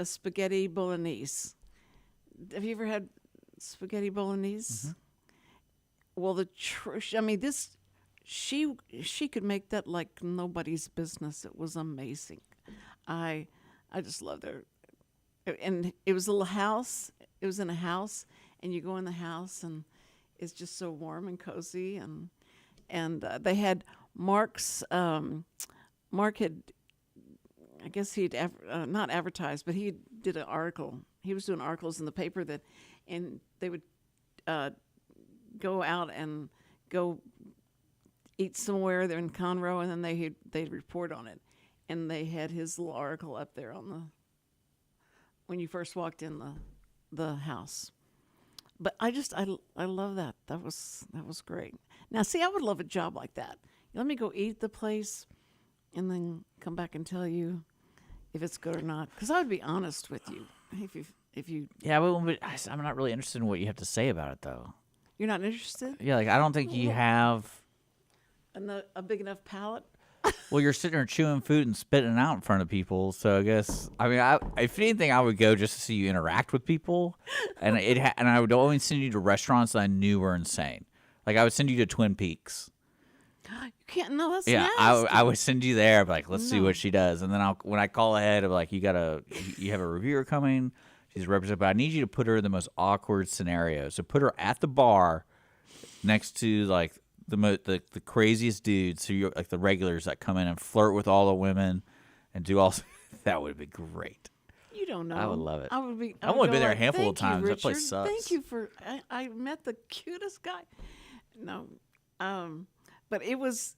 spaghetti bolognese. Have you ever had spaghetti bolognese? Well, she could make that like nobody's business. It was amazing. I just loved her. And it was a little house. It was in a house, and you go in the house, and it's just so warm and cozy. And they had Mark's. Mark had, I guess he'd not advertised, but he did an article. He was doing articles in the paper and they would go out and go eat somewhere there in Conroe, and then they'd report on it. And they had his little article up there when you first walked in the house. But I love that. That was great. Now, see, I would love a job like that. Let me go eat at the place, and then come back and tell you if it's good or not. Because I would be honest with you if you. Yeah, but I'm not really interested in what you have to say about it though. You're not interested? Yeah, like I don't think you have. A big enough palate? Well, you're sitting there chewing food and spitting it out in front of people. So I guess if anything, I would go just to see you interact with people, and and I would always send you to restaurants that I knew were insane. Like I would send you to Twin Peaks. You can't. No, that's Yeah, nasty. I would send you there. But like, let's see No. what she does, and then when I call ahead, I'm like, you have a reviewer coming. She's represented, but I need you to put her in the most awkward scenario. So put her at the bar next to like the craziest dudes, who you're, like the regulars that come in and flirt with all the women and do all. That would be great. You don't know. I would love it. I would be. I've would only go been there a like, handful of "Thank you, times. That place Richard. sucks." Thank you for. I met the cutest guy. No, but it was.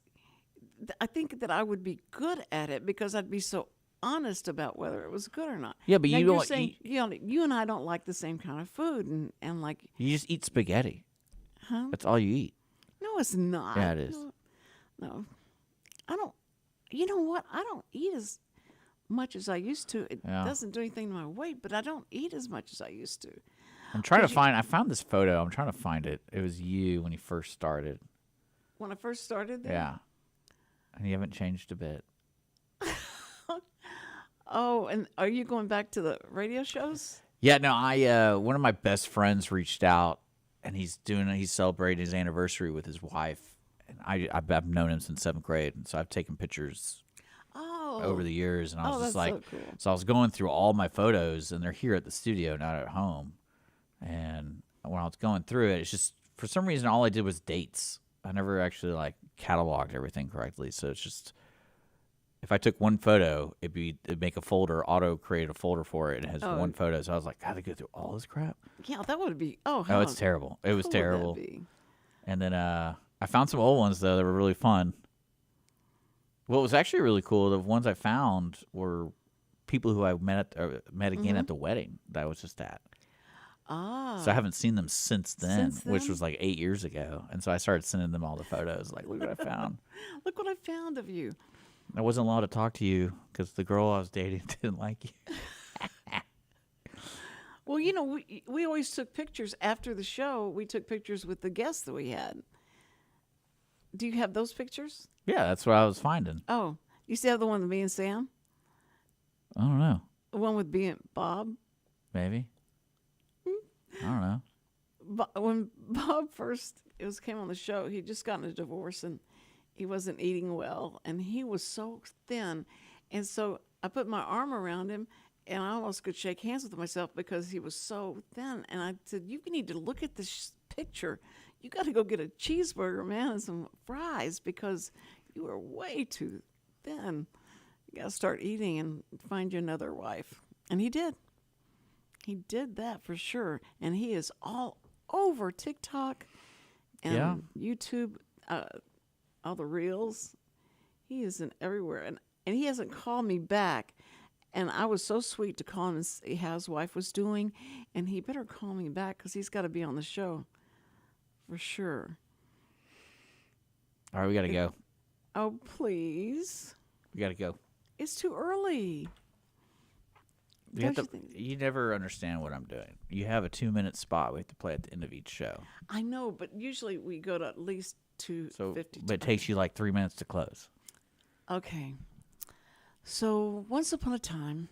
I think that I would be good at it because I'd be so honest about whether it was good or not. Yeah, but now, you you're don't. saying, you and I don't like the same kind of food, and like. You just eat spaghetti. Huh? That's all you eat. No, it's not. Yeah, it is. No, I don't. You know what? I don't eat as much as I used to. It Yeah. doesn't do anything to my weight, but I don't eat as much as I used to. I'm trying to find. I found this photo. I'm trying to find it. It was you when you first started. When I first started there? Yeah, and you haven't changed a bit. Oh, and are you going back to the radio shows? Yeah, no. One of my best friends reached out, and he's celebrating his anniversary with his wife, and I've known him since 7th grade, and so I've taken pictures over the years, and I was just that's like, so cool. so I was going through all my photos, and they're here at the studio, not at home. And when I was going through it, it's just for some reason all I did was dates. I never actually like cataloged everything correctly, so it's just if I took one photo, it'd make a folder, auto create a folder for it, and it has one photo. So I was like, gotta go through all this crap. Yeah, that would be. Oh, Oh, it's terrible. It was cool would that terrible. be? And then I found some old ones though that were really fun. What was actually really cool, the ones I found were people who I met again at the wedding that I was just at. Ah. So I haven't seen them since then, Since which then? was like 8 years ago. And so I started sending them all the photos. Like, look what I found. Look what I found of you. I wasn't allowed to talk to you because the girl I was dating didn't like you. Well, we always took pictures after the show. We took pictures with the guests that we had. Do you have those pictures? Yeah, that's what I was finding. Oh, you still have the one with me and Sam? I don't know. The one with me and Bob? Maybe. I don't know. When Bob first came on the show, he'd just gotten a divorce and he wasn't eating well, and he was so thin. And so I put my arm around him, and I almost could shake hands with myself because he was so thin. And I said, you need to look at this picture. You got to go get a cheeseburger, man, and some fries because you are way too thin. You got to start eating and find you another wife. And he did. He did that for sure. And he is all over TikTok and YouTube, all the reels. He is in everywhere. And he hasn't called me back. And I was so sweet to call him and see how his wife was doing. And he better call me back because he's got to be on the show for sure. All right, we got to go. Oh, please. We got to go. It's too early. You never understand what I'm doing. You have a 2-minute spot we have to play at the end of each show. I know, but usually we go to at least 2:50. But it takes you like 3 minutes to close. Okay. So once upon a time,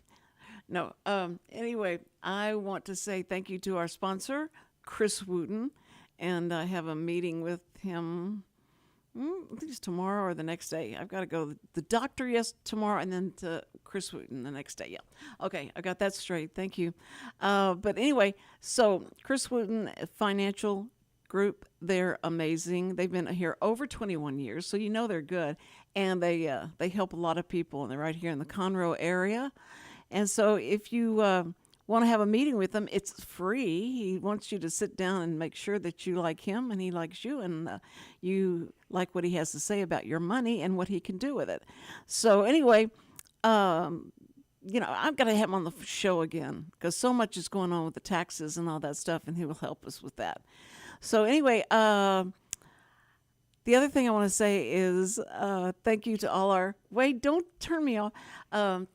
anyway, I want to say thank you to our sponsor, Chris Wootton, and I have a meeting with him. I think it's tomorrow or the next day. I've got to go to the doctor tomorrow and then to Chris Wootton the next day. Yeah. Okay, I got that straight. Thank you. But anyway, so Chris Wootton Financial Group, they're amazing. They've been here over 21 years, so you know they're good. And they help a lot of people, and they're right here in the Conroe area. And so if you want to have a meeting with him, it's free. He wants you to sit down and make sure that you like him and he likes you and you like what he has to say about your money and what he can do with it. So anyway, I've got to have him on the show again because so much is going on with the taxes and all that stuff, and he will help us with that. So anyway, the other thing I want to say is thank you to all our... Wait, don't turn me off.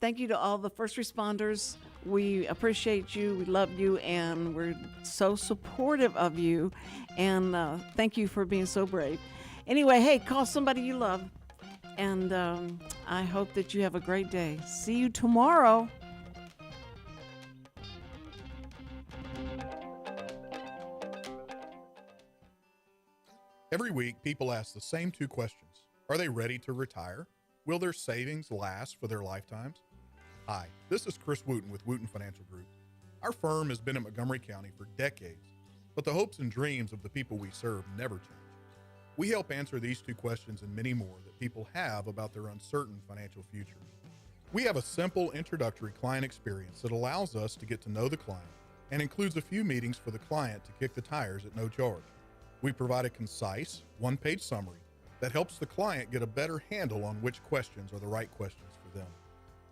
Thank you to all the first responders, We appreciate you, we love you, and we're so supportive of you. And thank you for being so brave. Anyway, hey, call somebody you love. And I hope that you have a great day. See you tomorrow. Every week, people ask the same two questions. Are they ready to retire? Will their savings last for their lifetimes? Hi, this is Chris Wootton with Wootton Financial Group. Our firm has been in Montgomery County for decades, but the hopes and dreams of the people we serve never change. We help answer these two questions and many more that people have about their uncertain financial future. We have a simple introductory client experience that allows us to get to know the client and includes a few meetings for the client to kick the tires at no charge. We provide a concise, one-page summary that helps the client get a better handle on which questions are the right questions for them.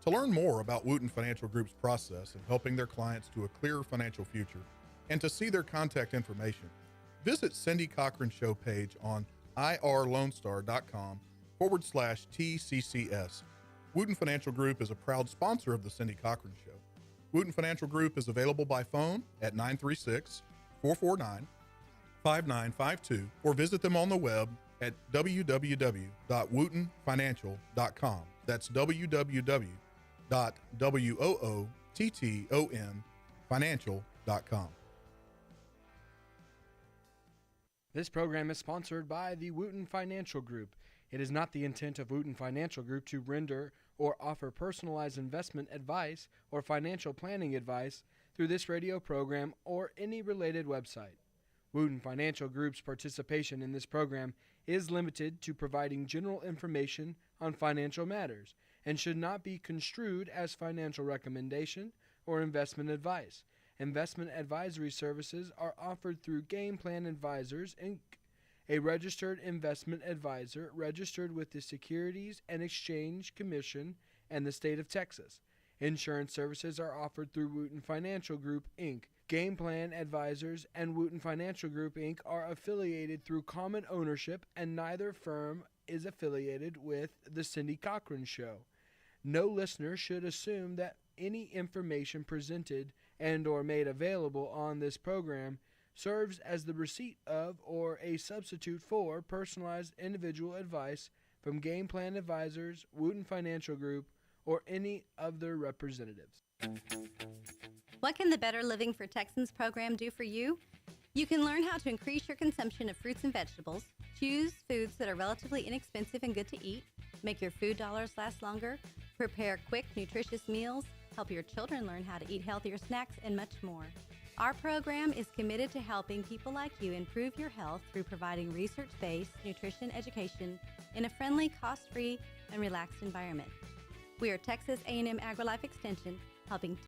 To learn more about Wootton Financial Group's process in helping their clients to a clearer financial future and to see their contact information, visit Cindy Cochran's show page on irlonestar.com/TCCS. Wootton Financial Group is a proud sponsor of the Cindy Cochran Show. Wootton Financial Group is available by phone at 936-449-5952 or visit them on the web at www.woottonfinancial.com. That's www.woottonfinancial.com. This program is sponsored by the Wootton Financial Group. It is not the intent of Wootton Financial Group to render or offer personalized investment advice or financial planning advice through this radio program or any related website. Wootton Financial Group's participation in this program is limited to providing general information on financial matters and should not be construed as financial recommendation or investment advice. Investment advisory services are offered through Game Plan Advisors, Inc., a registered investment advisor registered with the Securities and Exchange Commission and the state of Texas. Insurance services are offered through Wootton Financial Group, Inc. Game Plan Advisors and Wootton Financial Group, Inc. are affiliated through common ownership, and neither firm is affiliated with The Cindy Cochran Show. No listener should assume that any information presented and or made available on this program serves as the receipt of or a substitute for personalized individual advice from Game Plan Advisors, Wootton Financial Group, or any of their representatives. What can the Better Living for Texans program do for you? You can learn how to increase your consumption of fruits and vegetables, choose foods that are relatively inexpensive and good to eat, make your food dollars last longer, prepare quick, nutritious meals, help your children learn how to eat healthier snacks, and much more. Our program is committed to helping people like you improve your health through providing research-based nutrition education in a friendly, cost-free, and relaxed environment. We are Texas A&M AgriLife Extension, helping